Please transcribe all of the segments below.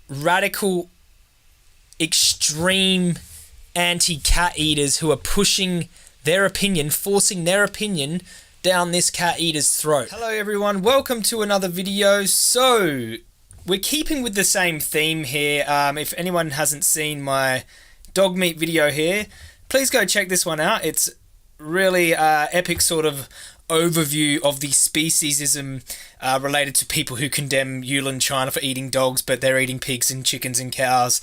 radical, extreme anti-cat eaters who are pushing their opinion, forcing their opinion down this cat eater's throat. Hello everyone, welcome to another video. So, we're keeping with the same theme here. If anyone hasn't seen my dog meat video here, please go check this one out. It's really epic sort of overview of the speciesism related to people who condemn Yulin China for eating dogs, but they're eating pigs and chickens and cows.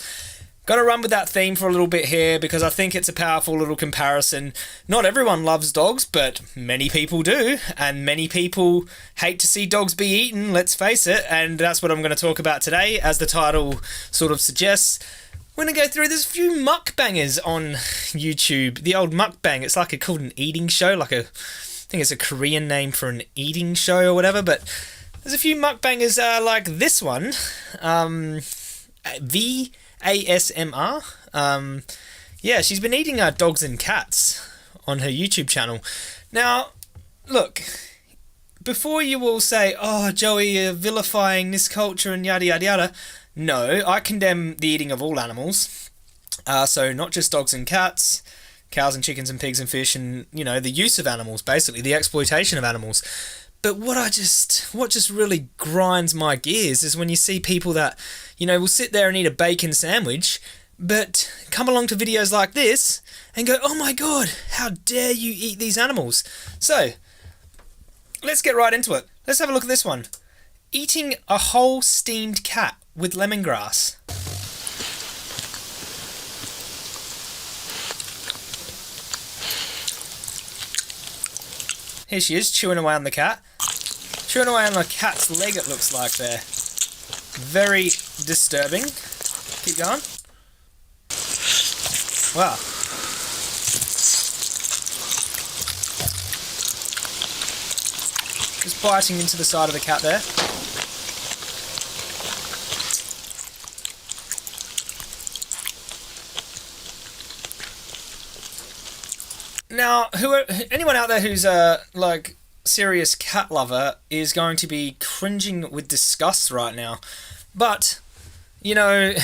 Got to run with that theme for a little bit here because I think it's a powerful little comparison. Not everyone loves dogs, but many people do, and many people hate to see dogs be eaten, let's face it, and that's what I'm going to talk about today, as the title sort of suggests. We're going to go through, there's a few mukbangers on YouTube. The old mukbang, it's like called an eating show, I think it's a Korean name for an eating show or whatever, but there's a few mukbangers like this one, ASMR. Yeah, she's been eating dogs and cats on her YouTube channel. Now, look, before you all say, oh, Joey, you're vilifying this culture and yada yada yada, no, I condemn the eating of all animals. So not just dogs and cats, cows and chickens and pigs and fish and, you know, the use of animals, basically, the exploitation of animals. But what just really grinds my gears is when you see people that, you know, will sit there and eat a bacon sandwich, but come along to videos like this and go, oh my god, how dare you eat these animals? So, let's get right into it. Let's have a look at this one. Eating a whole steamed cat with lemongrass. Here she is, chewing away on the cat. Chewing away on a cat's leg, it looks like there. Very disturbing. Keep going. Wow. Just biting into the side of the cat there. Now, anyone out there who's like serious cat lover is going to be cringing with disgust right now. But, you know,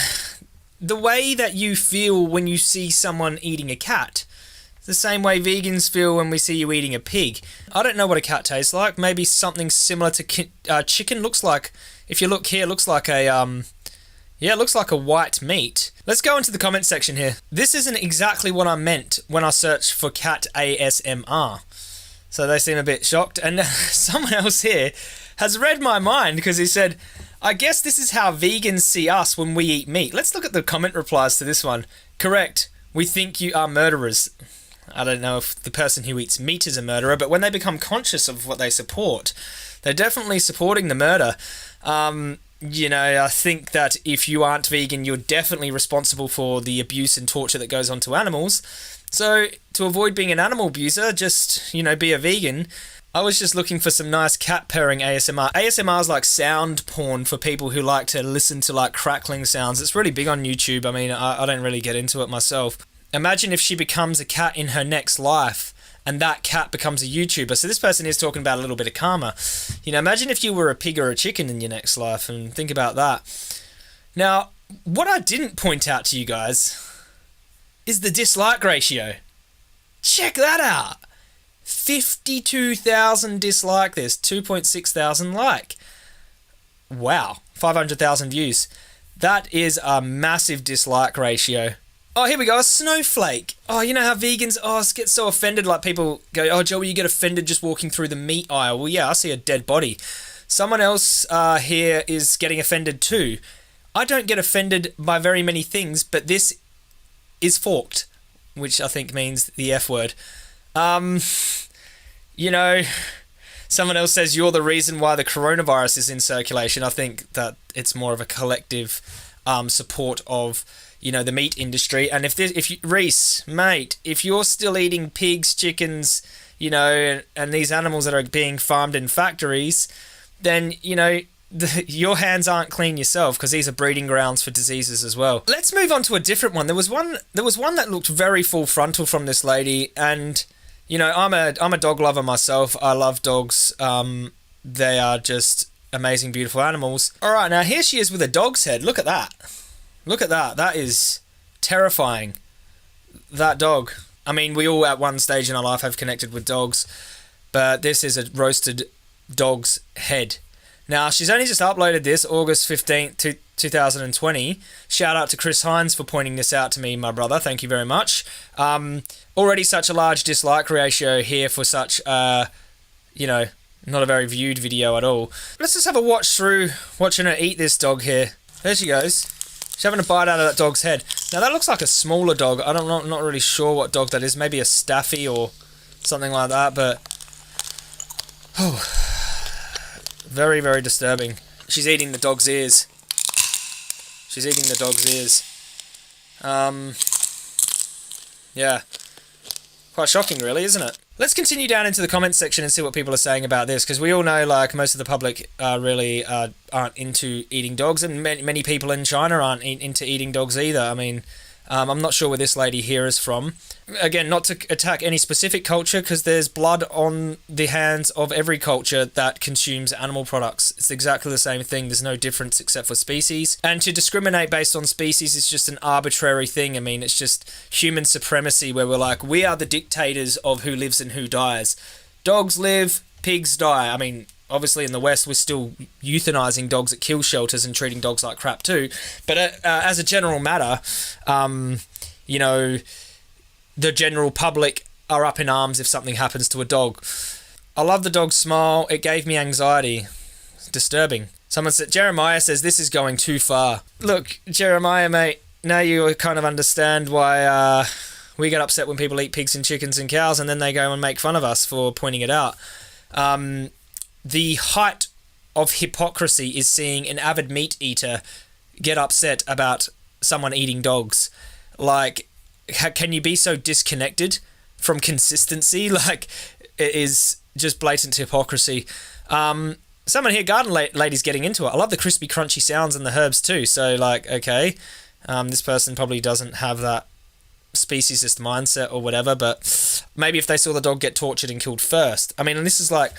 the way that you feel when you see someone eating a cat, it's the same way vegans feel when we see you eating a pig. I don't know what a cat tastes like. Maybe something similar to chicken. Looks like, if you look here, looks like a yeah, it looks like a white meat. Let's go into the comment section here. This isn't exactly what I meant when I searched for cat ASMR. So they seem a bit shocked. And someone else here has read my mind because he said, I guess this is how vegans see us when we eat meat. Let's look at the comment replies to this one. Correct. We think you are murderers. I don't know if the person who eats meat is a murderer, but when they become conscious of what they support, they're definitely supporting the murder. You know, I think that if you aren't vegan, you're definitely responsible for the abuse and torture that goes on to animals. So, to avoid being an animal abuser, just, you know, be a vegan. I was just looking for some nice cat purring ASMR. ASMR is like sound porn for people who like to listen to like crackling sounds. It's really big on YouTube. I mean, I don't really get into it myself. Imagine if she becomes a cat in her next life and that cat becomes a YouTuber. So this person is talking about a little bit of karma. You know, imagine if you were a pig or a chicken in your next life, and think about that. Now, what I didn't point out to you guys is the dislike ratio. Check that out. 52,000 dislike this, 2.6 thousand like. Wow, 500,000 views. That is a massive dislike ratio. Oh, here we go, a snowflake. Oh, you know how vegans get so offended, like people go, oh, Joey, you get offended just walking through the meat aisle. Well, yeah, I see a dead body. Someone else here is getting offended too. I don't get offended by very many things, but this is forked, which I think means the F word. You know, someone else says you're the reason why the coronavirus is in circulation. I think that it's more of a collective support of, you know, the meat industry. And Reese, mate, if you're still eating pigs, chickens, you know, and these animals that are being farmed in factories, then, you know, your hands aren't clean yourself, because these are breeding grounds for diseases as well. Let's move on to a different one. There was one that looked very full frontal from this lady, and, you know, I'm a dog lover myself. I love dogs. They are just amazing, beautiful animals. Alright, now here she is with a dog's head. Look at that. Look at that. That is terrifying. That dog. I mean, we all at one stage in our life have connected with dogs, but this is a roasted dog's head. Now, she's only just uploaded this August 15th, 2020. Shout out to Chris Hines for pointing this out to me, my brother. Thank you very much. Already such a large dislike ratio here for such, not a very viewed video at all. Let's just have a watch through watching her eat this dog here. There she goes. She's having a bite out of that dog's head. Now, that looks like a smaller dog. I'm not really sure what dog that is. Maybe a Staffy or something like that, but... Oh... Very, very disturbing. She's eating the dog's ears. She's eating the dog's ears. Yeah. Quite shocking, really, isn't it? Let's continue down into the comments section and see what people are saying about this, because we all know, like, most of the public really aren't into eating dogs, and many people in China aren't into eating dogs either. I mean, I'm not sure where this lady here is from. Again, not to attack any specific culture, because there's blood on the hands of every culture that consumes animal products. It's exactly the same thing. There's no difference except for species. And to discriminate based on species is just an arbitrary thing. I mean, it's just human supremacy, where we're like, we are the dictators of who lives and who dies. Dogs live, pigs die. I mean, obviously in the West, we're still euthanizing dogs at kill shelters and treating dogs like crap too. But as a general matter, the general public are up in arms if something happens to a dog. I love the dog's smile. It gave me anxiety. It's disturbing. Someone said, Jeremiah says this is going too far. Look, Jeremiah, mate, now you kind of understand why we get upset when people eat pigs and chickens and cows, and then they go and make fun of us for pointing it out. The height of hypocrisy is seeing an avid meat eater get upset about someone eating dogs. Like, can you be so disconnected from consistency? Like, it is just blatant hypocrisy. Someone here, Garden Lady's getting into it. I love the crispy, crunchy sounds and the herbs too. So, like, okay, this person probably doesn't have that speciesist mindset or whatever, but maybe if they saw the dog get tortured and killed first. I mean, and this is like...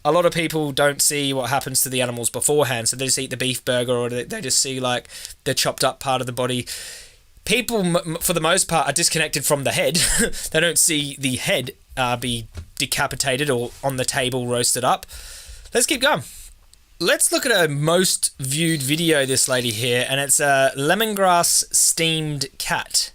A lot of people don't see what happens to the animals beforehand, so they just eat the beef burger, or they just see, like, the chopped up part of the body. People, for the most part, are disconnected from the head. They don't see the head be decapitated or on the table roasted up. Let's keep going. Let's look at a most viewed video, this lady here, and it's a lemongrass steamed cat.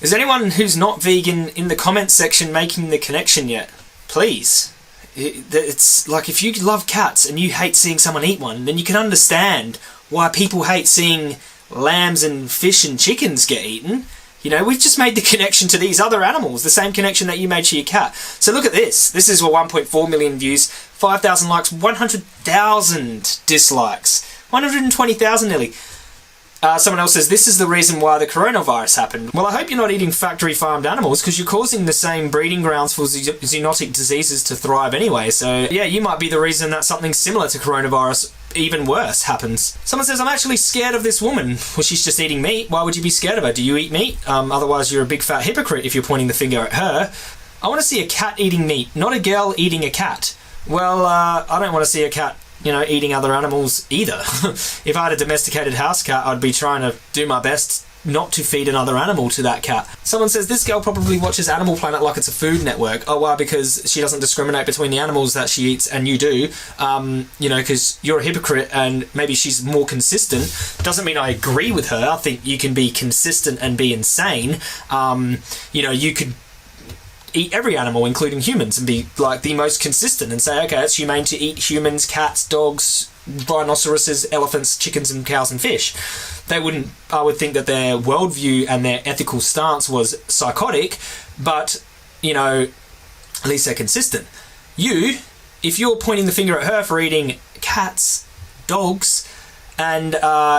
Is anyone who's not vegan in the comments section making the connection yet? Please. It's like, if you love cats and you hate seeing someone eat one, then you can understand why people hate seeing lambs and fish and chickens get eaten. You know, we've just made the connection to these other animals, the same connection that you made to your cat. So look at this. This is 1.4 million views, 5,000 likes, 100,000 dislikes, 120,000 nearly. Someone else says, this is the reason why the coronavirus happened. Well, I hope you're not eating factory farmed animals, because you're causing the same breeding grounds for zoonotic diseases to thrive anyway. So yeah, you might be the reason that something similar to coronavirus, even worse, happens. Someone says, I'm actually scared of this woman. Well, she's just eating meat. Why would you be scared of her? Do you eat meat? Otherwise you're a big fat hypocrite if you're pointing the finger at her. I want to see a cat eating meat, not a girl eating a cat. Well, I don't want to see a cat eating other animals either. If I had a domesticated house cat, I'd be trying to do my best not to feed another animal to that cat. Someone says, this girl probably watches Animal Planet like it's a food network. Oh, why? Because she doesn't discriminate between the animals that she eats and you do. Because you're a hypocrite and maybe she's more consistent. Doesn't mean I agree with her. I think you can be consistent and be insane. You could eat every animal, including humans, and be like the most consistent and say, okay, it's humane to eat humans, cats, dogs, rhinoceroses, elephants, chickens and cows and fish. I would think that their worldview and their ethical stance was psychotic, but, at least they're consistent. If you're pointing the finger at her for eating cats, dogs, and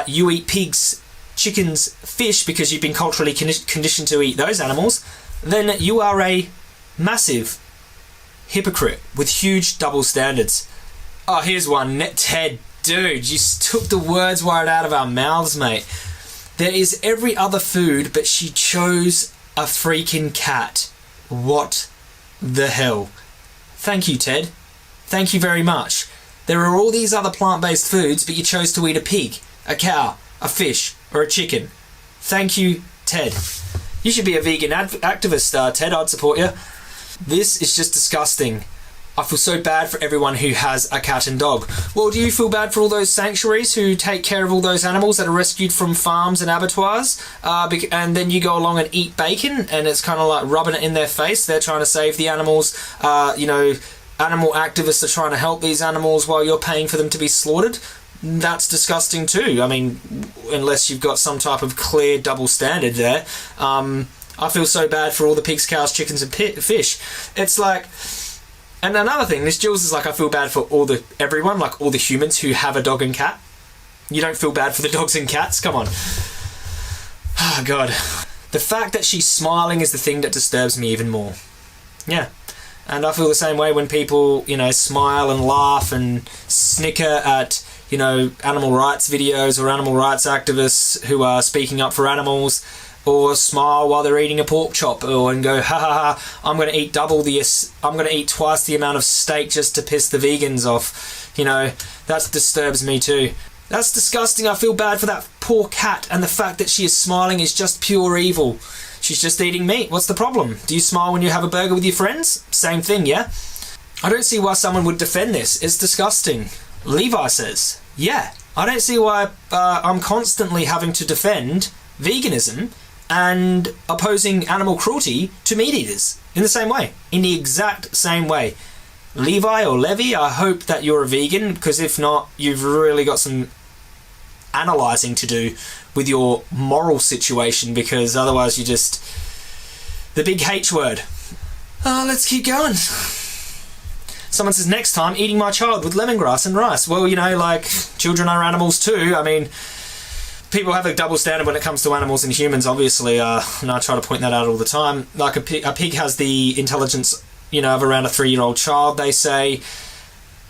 you eat pigs, chickens, fish, because you've been culturally conditioned to eat those animals, then you are a massive hypocrite with huge double standards. Oh, here's one. Ted, dude, you took the words right out of our mouths, mate. There is every other food, but she chose a freaking cat. What the hell? Thank you, Ted. Thank you very much. There are all these other plant-based foods, but you chose to eat a pig, a cow, a fish, or a chicken. Thank you, Ted. You should be a vegan activist, Ted. I'd support you. This is just disgusting. I feel so bad for everyone who has a cat and dog. Well, do you feel bad for all those sanctuaries who take care of all those animals that are rescued from farms and abattoirs? And then you go along and eat bacon, and it's kind of like rubbing it in their face. They're trying to save the animals. Animal activists are trying to help these animals while you're paying for them to be slaughtered. That's disgusting too. I mean, unless you've got some type of clear double standard there. I feel so bad for all the pigs, cows, chickens and fish. It's like... And another thing, this Jules is like, I feel bad for everyone, like all the humans who have a dog and cat. You don't feel bad for the dogs and cats? Come on. Oh, God. The fact that she's smiling is the thing that disturbs me even more. Yeah. And I feel the same way when people, smile and laugh and snicker at, animal rights videos or animal rights activists who are speaking up for animals, or smile while they're eating a pork chop, and go, ha ha ha, I'm going to eat I'm going to eat twice the amount of steak just to piss the vegans off. That disturbs me too. That's disgusting. I feel bad for that poor cat, and the fact that she is smiling is just pure evil. She's just eating meat. What's the problem? Do you smile when you have a burger with your friends? Same thing, yeah? I don't see why someone would defend this. It's disgusting. Levi says, yeah, I don't see why I'm constantly having to defend veganism and opposing animal cruelty to meat eaters in the same way, in the exact same way. Levi or Levy, I hope that you're a vegan, because if not, you've really got some analysing to do with your moral situation, because otherwise you just... The big H word. Let's keep going. Someone says, next time, eating my child with lemongrass and rice. Well, children are animals too. I mean... People have a double standard when it comes to animals and humans, obviously, and I try to point that out all the time. Like a pig has the intelligence, of around a 3-year-old child, they say.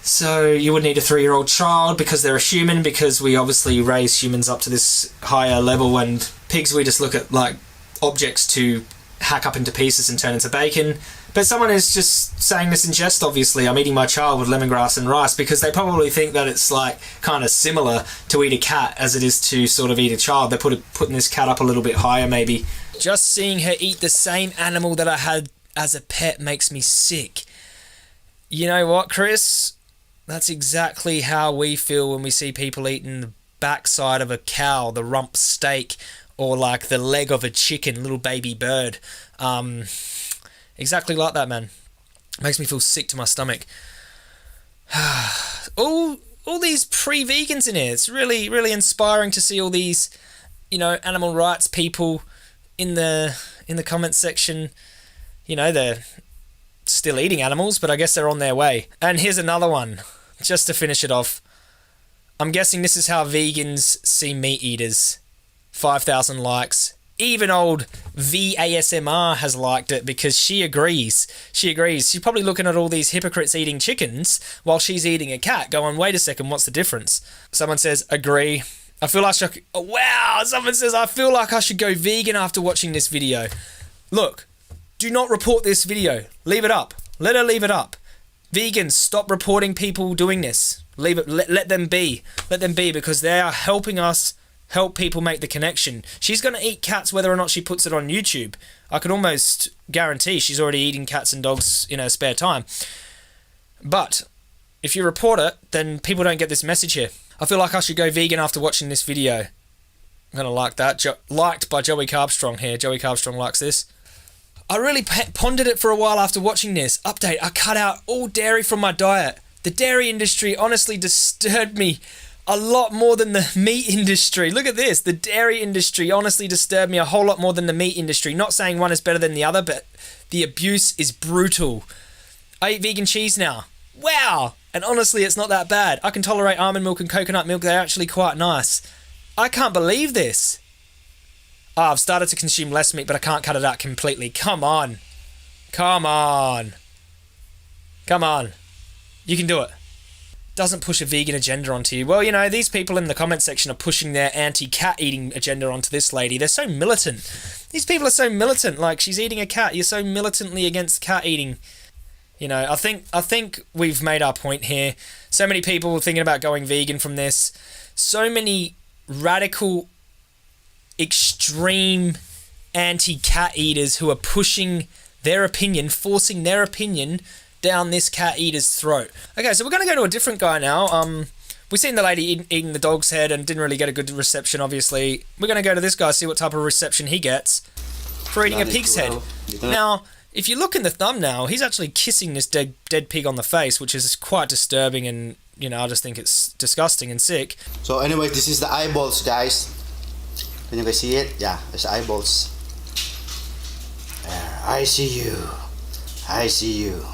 So you would need a 3-year-old child because they're a human, because we obviously raise humans up to this higher level, and pigs we just look at like objects to hack up into pieces and turn into bacon. But someone is just saying this in jest, obviously. I'm eating my child with lemongrass and rice, because they probably think that it's like kind of similar to eat a cat as it is to sort of eat a child. They're putting this cat up a little bit higher, maybe. Just seeing her eat the same animal that I had as a pet makes me sick. You know what, Chris? That's exactly how we feel when we see people eating the backside of a cow, the rump steak, or like the leg of a chicken, little baby bird. Exactly like that, man. Makes me feel sick to my stomach. all these pre-vegans in here. It's really, really inspiring to see all these, animal rights people in the comment section. They're still eating animals, but I guess they're on their way. And here's another one, just to finish it off. I'm guessing this is how vegans see meat eaters. 5,000 likes. Even old VASMR has liked it because she agrees. She's probably looking at all these hypocrites eating chickens while she's eating a cat, going, wait a second, what's the difference? Someone says, agree. I feel like someone says, I feel like I should go vegan after watching this video. Look, do not report this video. Leave it up. Let her leave it up. Vegans, stop reporting people doing this. Leave it. Let them be. Let them be, because they are helping us help people make the connection. She's going to eat cats whether or not she puts it on YouTube. I can almost guarantee she's already eating cats and dogs in her spare time. But if you report it, then people don't get this message here. I feel like I should go vegan after watching this video. I'm going to like that. Liked by Joey Carbstrong here. Joey Carbstrong likes this. I really pondered it for a while after watching this. Update, I cut out all dairy from my diet. The dairy industry honestly disturbed me a lot more than the meat industry. Look at this. The dairy industry honestly disturbed me a whole lot more than the meat industry. Not saying one is better than the other, but the abuse is brutal. I eat vegan cheese now. Wow! And honestly, it's not that bad. I can tolerate almond milk and coconut milk. They're actually quite nice. I can't believe this. I've started to consume less meat, but I can't cut it out completely. Come on. Come on. Come on. You can do it. Doesn't push a vegan agenda onto you. Well, these people in the comment section are pushing their anti-cat eating agenda onto this lady. They're so militant. These people are so militant. Like, she's eating a cat. You're so militantly against cat eating. You know, I think we've made our point here. So many people thinking about going vegan from this. So many radical, extreme anti-cat eaters who are pushing their opinion, forcing their opinion down this cat eater's throat. Okay, so we're going to go to a different guy now. We've seen the lady eating the dog's head and didn't really get a good reception, obviously. We're going to go to this guy, see what type of reception he gets for eating a pig's head. Now, if you look in the thumbnail, he's actually kissing this dead pig on the face, which is quite disturbing, and, you know, I just think it's disgusting and sick. So anyway, this is the eyeballs, guys. Can you guys see it? Yeah, there's the eyeballs. There, I see you. I see you.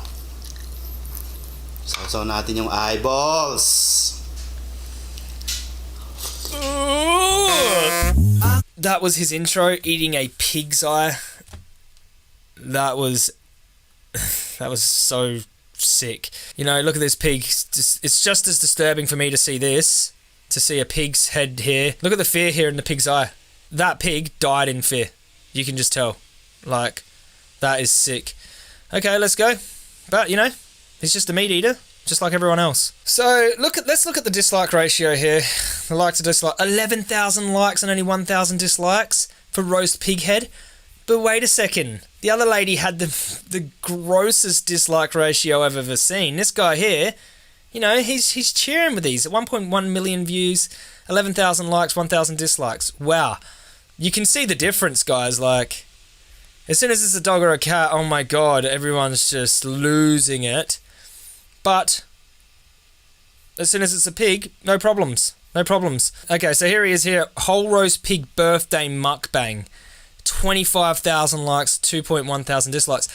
So natin yung eyeballs. That was his intro, eating a pig's eye. That was so sick. You know, look at this pig. It's just as disturbing for me to see this, to see a pig's head here. Look at the fear here in the pig's eye. That pig died in fear. You can just tell. Like, that is sick. Okay, let's go. But, you know, he's just a meat eater, just like everyone else. So, let's look at the dislike ratio here. The like to dislike. 11,000 likes and only 1,000 dislikes for roast pig head. But wait a second. The other lady had the grossest dislike ratio I've ever seen. This guy here, you know, he's cheering with these. 1.1 million views, 11,000 likes, 1,000 dislikes. Wow. You can see the difference, guys. Like, as soon as it's a dog or a cat, oh my god, everyone's just losing it. But as soon as it's a pig, no problems. No problems. Okay, so here he is here. Whole roast pig birthday mukbang. 25,000 likes, 2.1 thousand dislikes.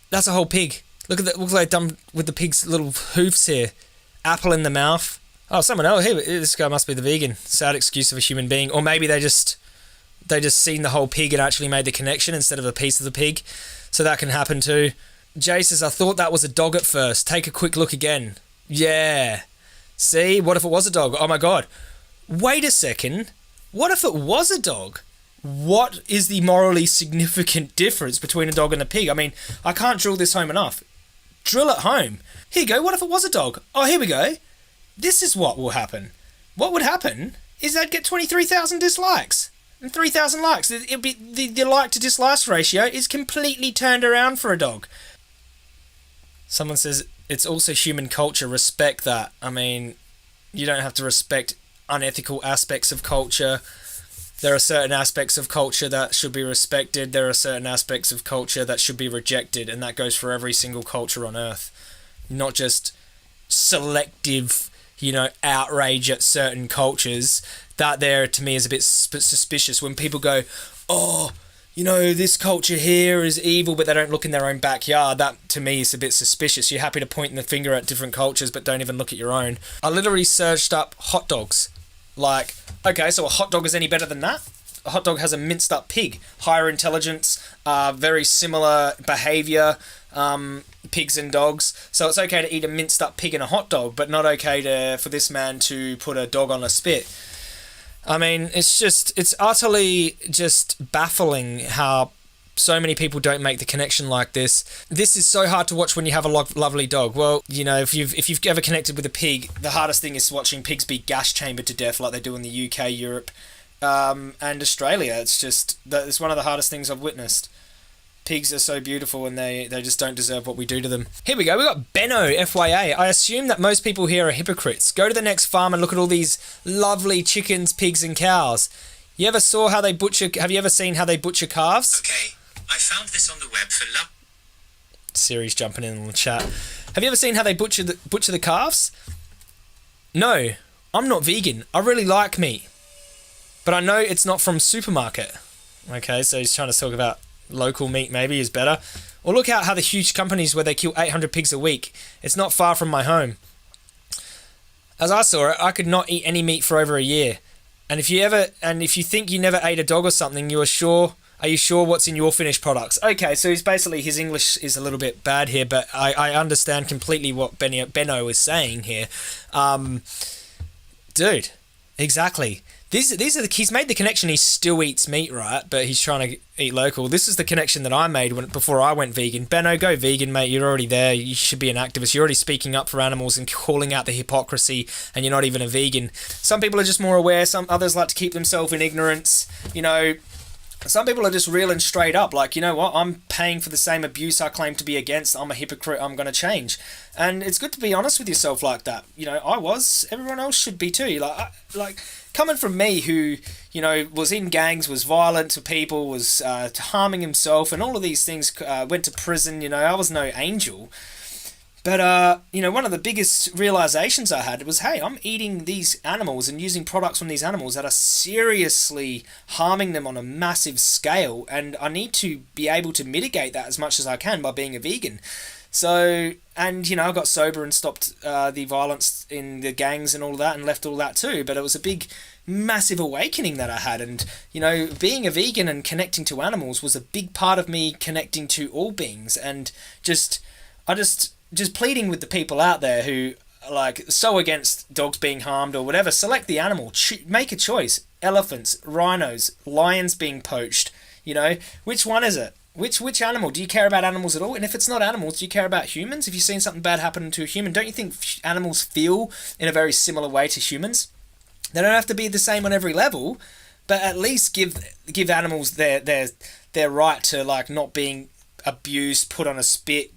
That's a whole pig. Look at that. Looks like done with the pig's little hoofs here. Apple in the mouth. Oh, someone else. Here, this guy must be the vegan. Sad excuse of a human being. Or maybe they just seen the whole pig and actually made the connection instead of a piece of the pig. So that can happen too. Jay says, I thought that was a dog at first. Take a quick look again. Yeah. See? What if it was a dog? Oh my god. Wait a second. What if it was a dog? What is the morally significant difference between a dog and a pig? I mean, I can't drill this home enough. Drill it home. Here you go. What if it was a dog? Oh, here we go. This is what will happen. What would happen is they'd get 23,000 dislikes and 3,000 likes. It'd be the like to dislike ratio is completely turned around for a dog. Someone says it's also human culture. Respect that. I mean, you don't have to respect unethical aspects of culture. There are certain aspects of culture that should be respected. There are certain aspects of culture that should be rejected. And that goes for every single culture on Earth. Not just selective, you know, outrage at certain cultures. That there, to me, is a bit suspicious. When people go, oh, you know, this culture here is evil, but they don't look in their own backyard. That, to me, is a bit suspicious. You're happy to point the finger at different cultures, but don't even look at your own. I literally searched up hot dogs. Like, okay, so a hot dog is any better than that? A hot dog has a minced up pig. Higher intelligence, very similar behaviour, pigs and dogs. So it's okay to eat a minced up pig and a hot dog, but not okay for this man to put a dog on a spit. I mean, it's utterly just baffling how so many people don't make the connection like this. This is so hard to watch when you have a lovely dog. Well, you know, if you've ever connected with a pig, the hardest thing is watching pigs be gas chambered to death like they do in the UK, Europe, and Australia. It's one of the hardest things I've witnessed. Pigs are so beautiful and they just don't deserve what we do to them. Here we go, we got Benno, FYA. I assume that most people here are hypocrites. Go to the next farm and look at all these lovely chickens, pigs and cows. Have you ever seen how they butcher calves? Okay. I found this on the web for love. Siri's jumping in the chat. Have you ever seen how they butcher the calves? No, I'm not vegan. I really like meat, but I know it's not from supermarket. Okay, so he's trying to talk about local meat. Maybe is better. Or look out how the huge companies where they kill 800 pigs a week. It's not far from my home. As I saw it, I could not eat any meat for over a year. And if you think you never ate a dog or something, are you sure what's in your finished products? Okay, so his English is a little bit bad here, but I understand completely what Benno is saying here. Dude, Exactly. These are the he's made the connection. He still eats meat, right? But he's trying to eat local. This is the connection that I made before I went vegan. Benno, go vegan, mate. You're already there. You should be an activist. You're already speaking up for animals and calling out the hypocrisy, and you're not even a vegan. Some people are just more aware. Some others like to keep themselves in ignorance. You know, some people are just real and straight up, like, you know what, I'm paying for the same abuse I claim to be against. I'm a hypocrite. I'm going to change. And it's good to be honest with yourself like that. You know, I was. Everyone else should be too. Like coming from me, who, you know, was in gangs, was violent to people, was harming himself, and all of these things. Went to prison. You know, I was no angel. But, you know, one of the biggest realizations I had was, hey, I'm eating these animals and using products from these animals that are seriously harming them on a massive scale, and I need to be able to mitigate that as much as I can by being a vegan. So, and, you know, I got sober and stopped the violence in the gangs and all that, and left all that too, but it was a big, massive awakening that I had. And, you know, being a vegan and connecting to animals was a big part of me connecting to all beings, and just pleading with the people out there who are like so against dogs being harmed or whatever. Select the animal. Make a choice. Elephants, rhinos, lions being poached. You know, which one is it? Which animal? Do you care about animals at all? And if it's not animals, do you care about humans? If you've seen something bad happen to a human, don't you think animals feel in a very similar way to humans? They don't have to be the same on every level, but at least give animals their right to, like, not being abused, put on a spit,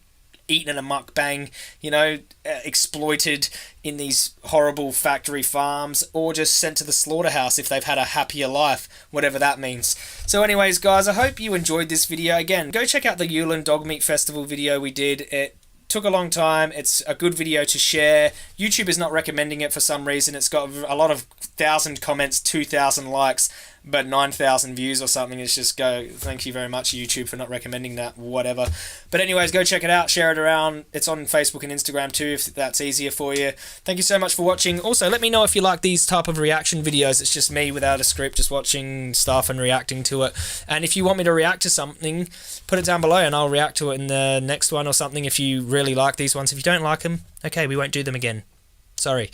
eaten in a mukbang, you know, exploited in these horrible factory farms, or just sent to the slaughterhouse if they've had a happier life, whatever that means. So anyways, guys, I hope you enjoyed this video. Again, go check out the Yulin Dog Meat Festival video we did. It took a long time. It's a good video to share. YouTube is not recommending it for some reason. It's got a lot of 1,000 comments, 2,000 likes, but 9,000 views or something. It's just go, thank you very much, YouTube, for not recommending that, whatever. But anyways, go check it out, share it around. It's on Facebook and Instagram too, if that's easier for you. Thank you so much for watching. Also, let me know if you like these type of reaction videos. It's just me without a script, just watching stuff and reacting to it. And if you want me to react to something, put it down below and I'll react to it in the next one or something if you really like these ones. If you don't like them, okay, we won't do them again. Sorry.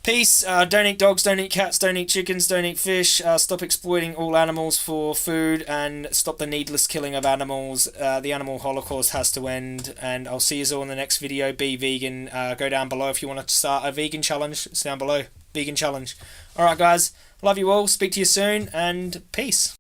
Peace. Don't eat dogs, don't eat cats, don't eat chickens, don't eat fish. Stop exploiting all animals for food, and stop the needless killing of animals. The animal holocaust has to end, and I'll see you all in the next video. Be vegan. Go down below if you want to start a vegan challenge. It's down below. Vegan challenge. Alright, guys. Love you all. Speak to you soon, and peace.